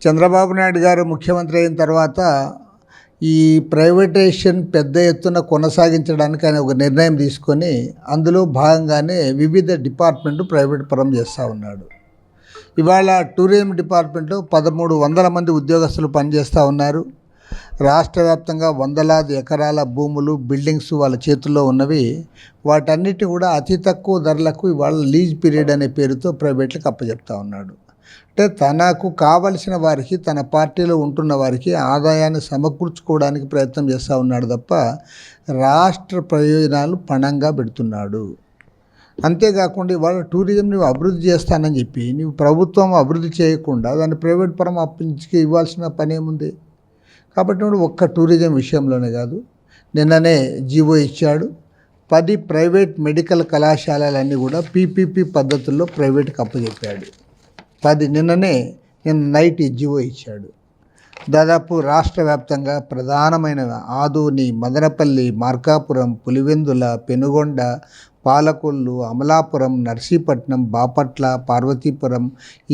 చంద్రబాబు నాయుడు గారు ముఖ్యమంత్రి అయిన తర్వాత ఈ ప్రైవేటైజేషన్ పెద్ద ఎత్తున కొనసాగించడానికి ఆయన ఒక నిర్ణయం తీసుకొని అందులో భాగంగానే వివిధ డిపార్ట్మెంట్ ప్రైవేట్ పరం చేస్తూ ఉన్నాడు. ఇవాళ టూరిజం డిపార్ట్మెంట్లో 1300 మంది ఉద్యోగస్తులు పనిచేస్తూ ఉన్నారు. రాష్ట్ర వ్యాప్తంగా వందలాది ఎకరాల భూములు, బిల్డింగ్స్ వాళ్ళ చేతుల్లో ఉన్నవి. వాటన్నిటి కూడా అతి తక్కువ ధరలకు ఇవాళ లీజ్ పీరియడ్ అనే పేరుతో ప్రైవేట్లకు అప్పచెప్తా ఉన్నాడు. అంటే తనకు కావలసిన వారికి, తన పార్టీలో ఉంటున్న వారికి ఆదాయాన్ని సమకూర్చుకోవడానికి ప్రయత్నం చేస్తూ ఉన్నాడు తప్ప రాష్ట్ర ప్రయోజనాలు పణంగా పెడుతున్నాడు. అంతేకాకుండా ఇవాళ టూరిజం నువ్వు అభివృద్ధి చేస్తానని చెప్పి నువ్వు ప్రభుత్వం అభివృద్ధి చేయకుండా దాన్ని ప్రైవేట్ పరం అప్పించి ఇవ్వాల్సిన పని ఏముంది? కాబట్టి నువ్వు ఒక్క టూరిజం విషయంలోనే కాదు, నిన్ననే జీవో ఇచ్చాడు. 10 ప్రైవేట్ మెడికల్ కళాశాలలన్నీ కూడా పీపీపీ పద్ధతుల్లో ప్రైవేట్కి అప్పచెప్పాడు. నిన్న నైట్ జీవో ఇచ్చాడు. దాదాపు రాష్ట్ర వ్యాప్తంగా ప్రధానమైన ఆదోని, మదనపల్లి, మార్కాపురం, పులివెందుల, పెనుగొండ, పాలకొల్లు, అమలాపురం, నర్సీపట్నం, బాపట్ల, పార్వతీపురం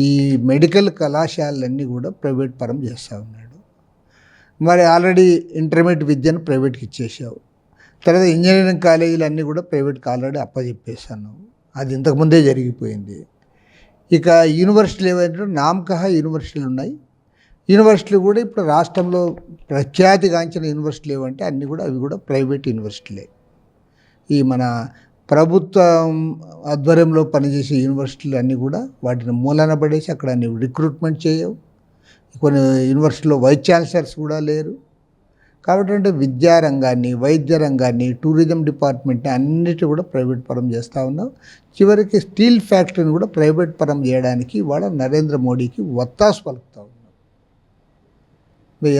ఈ మెడికల్ కళాశాలలన్నీ కూడా ప్రైవేట్ పరం చేస్తూ ఉన్నాడు. మరి ఆల్రెడీ ఇంటర్మీడియట్ విద్యను ప్రైవేట్కి ఇచ్చేసావు. తర్వాత ఇంజనీరింగ్ కాలేజీలు అన్నీ కూడా ప్రైవేట్కి ఆల్రెడీ అప్పచెప్పేశాను. అది ఇంతకుముందే జరిగిపోయింది. ఇక యూనివర్సిటీలు ఏవైతే నామకహ యూనివర్సిటీలు ఉన్నాయి. యూనివర్సిటీలు కూడా ఇప్పుడు రాష్ట్రంలో ప్రఖ్యాతిగాంచిన యూనివర్సిటీలు ఏవంటే అవి కూడా ప్రైవేట్ యూనివర్సిటీలే. ఈ మన ప్రభుత్వం ఆధ్వర్యంలో పనిచేసే యూనివర్సిటీలు అన్నీ కూడా వాటిని మూలన పడేసి అక్కడ రిక్రూట్మెంట్ చేయవు. కొన్ని యూనివర్సిటీలో వైస్ ఛాన్సలర్స్ కూడా లేరు. కాబట్టి విద్యారంగాన్ని, వైద్య రంగాన్ని, టూరిజం డిపార్ట్మెంట్ని అన్నిటి కూడా ప్రైవేట్ పరం చేస్తూ ఉన్నాం. చివరికి స్టీల్ ఫ్యాక్టరీని కూడా ప్రైవేట్ పరం చేయడానికి ఇవాళ నరేంద్ర మోడీకి ఒత్తాసు పలుకుతూ ఉన్నాం.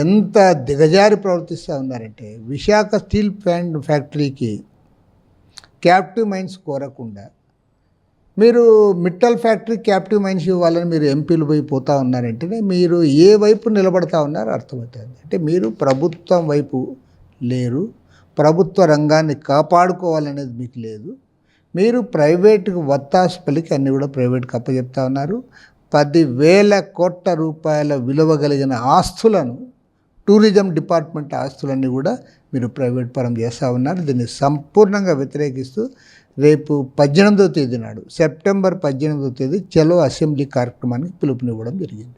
ఎంత దిగజారి ప్రవర్తిస్తూ ఉన్నారంటే, విశాఖ స్టీల్ ఫ్యాక్టరీకి క్యాప్టివ్ మైన్స్ కోరకుండా మీరు మిట్టల్ ఫ్యాక్టరీ క్యాప్టివ్ మైన్స్ ఇవ్వాలని మీరు ఎంపీలు పోతా ఉన్నారంటేనే మీరు ఏ వైపు నిలబడతా ఉన్నారో అర్థమవుతుంది. అంటే మీరు ప్రభుత్వం వైపు లేరు, ప్రభుత్వ రంగాన్ని కాపాడుకోవాలనేది మీకు లేదు. మీరు ప్రైవేటుకు ఒత్తాసు పలికి అన్నీ కూడా ప్రైవేట్కి అప్పచెప్తా ఉన్నారు. 10,000 కోట్ల రూపాయల విలువ కలిగిన ఆస్తులను, టూరిజం డిపార్ట్మెంట్ ఆస్తులన్నీ కూడా మీరు ప్రైవేట్ పరం చేస్తూ ఉన్నారు. దీన్ని సంపూర్ణంగా వ్యతిరేకిస్తూ రేపు 18వ తేదీ నాడు, సెప్టెంబర్ 18వ తేదీ చలో అసెంబ్లీ కార్యక్రమానికి పిలుపునివ్వడం జరిగింది.